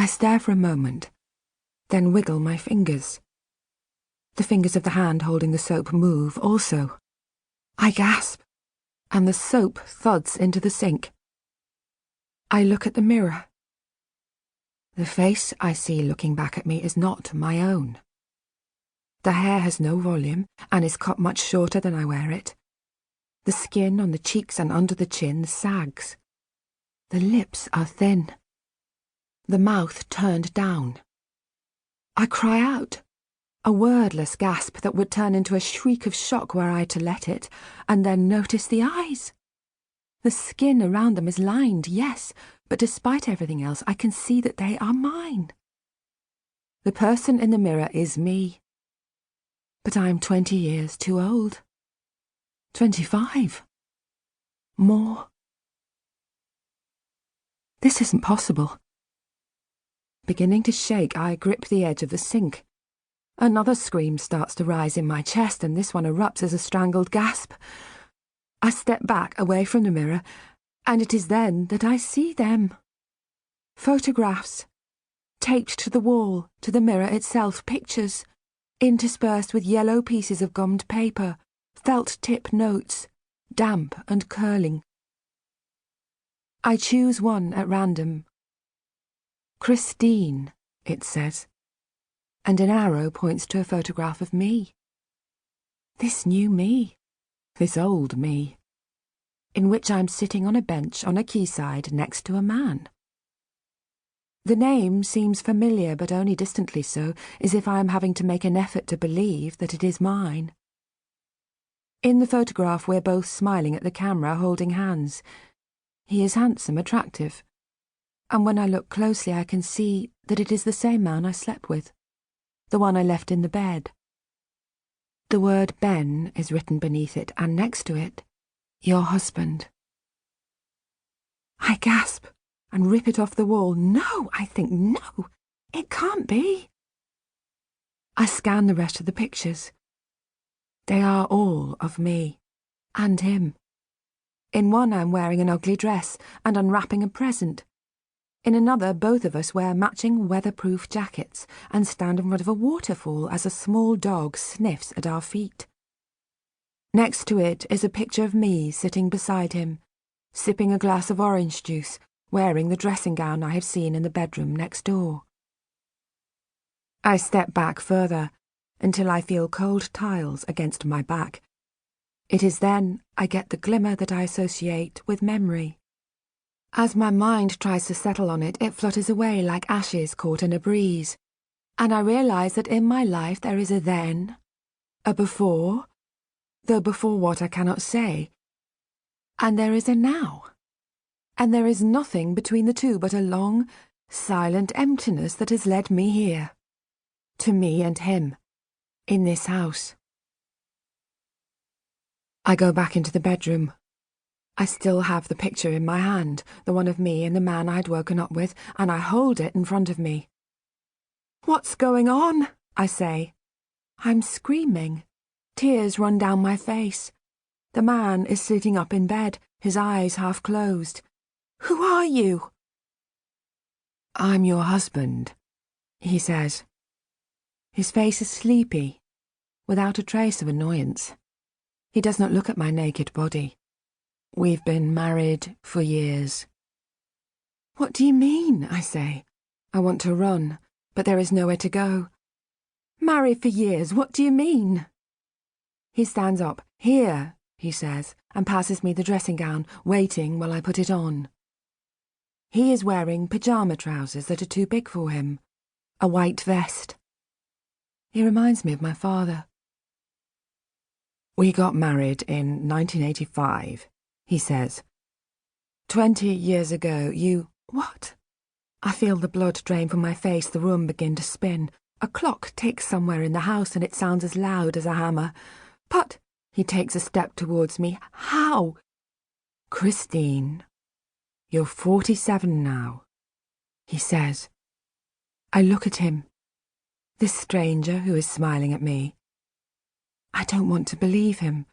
I stare for a moment, then wiggle my fingers. The fingers of the hand holding the soap move also. I gasp, and the soap thuds into the sink. I look at the mirror. The face I see looking back at me is not my own. The hair has no volume and is cut much shorter than I wear it. The skin on the cheeks and under the chin sags. The lips are thin. The mouth turned down. I cry out, a wordless gasp that would turn into a shriek of shock were I to let it, and then notice the eyes. The skin around them is lined, yes, but despite everything else, I can see that they are mine. The person in the mirror is me. But I'm 20 years too old. 25. More. This isn't possible. Beginning to shake, I grip the edge of the sink. Another scream starts to rise in my chest, and this one erupts as a strangled gasp. I step back away from the mirror, and it is then that I see them. Photographs, taped to the wall, to the mirror itself, pictures, interspersed with yellow pieces of gummed paper, felt-tip notes, damp and curling. I choose one at random. Christine, it says, and an arrow points to a photograph of me. This new me, this old me, in which I'm sitting on a bench on a quayside next to a man. The name seems familiar, but only distantly so, as if I am having to make an effort to believe that it is mine. In the photograph we're both smiling at the camera, holding hands. He is handsome, attractive, and when I look closely I can see that it is the same man I slept with, the one I left in the bed. The word Ben is written beneath it, and next to it, your husband. I gasp and rip it off the wall. No, I think, no, it can't be. I scan the rest of the pictures. They are all of me, and him. In one I'm wearing an ugly dress and unwrapping a present. In another, both of us wear matching weatherproof jackets and stand in front of a waterfall as a small dog sniffs at our feet. Next to it is a picture of me sitting beside him, sipping a glass of orange juice, wearing the dressing gown I have seen in the bedroom next door. I step back further, until I feel cold tiles against my back. It is then I get the glimmer that I associate with memory. As my mind tries to settle on it, it flutters away like ashes caught in a breeze, and I realise that in my life there is a then, a before, though before what I cannot say, and there is a now. And there is nothing between the two but a long, silent emptiness that has led me here, to me and him, in this house. I go back into the bedroom. I still have the picture in my hand, the one of me and the man I'd woken up with, and I hold it in front of me. What's going on? I say. I'm screaming. Tears run down my face. The man is sitting up in bed, his eyes half closed. Who are you? I'm your husband, he says. His face is sleepy, without a trace of annoyance. He does not look at my naked body. We've been married for years. What do you mean? I say. I want to run, but there is nowhere to go. Married for years, what do you mean? He stands up. Here, he says, and passes me the dressing gown, waiting while I put it on. He is wearing pyjama trousers that are too big for him, a white vest. He reminds me of my father. We got married in 1985, he says. 20 years ago, you... What? I feel the blood drain from my face, the room begin to spin. A clock ticks somewhere in the house and it sounds as loud as a hammer. But, he takes a step towards me. How? Christine, you're 47 now, he says. I look at him, this stranger who is smiling at me. I don't want to believe him,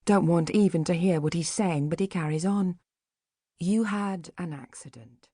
don't want even to hear what he's saying, but he carries on. You had an accident.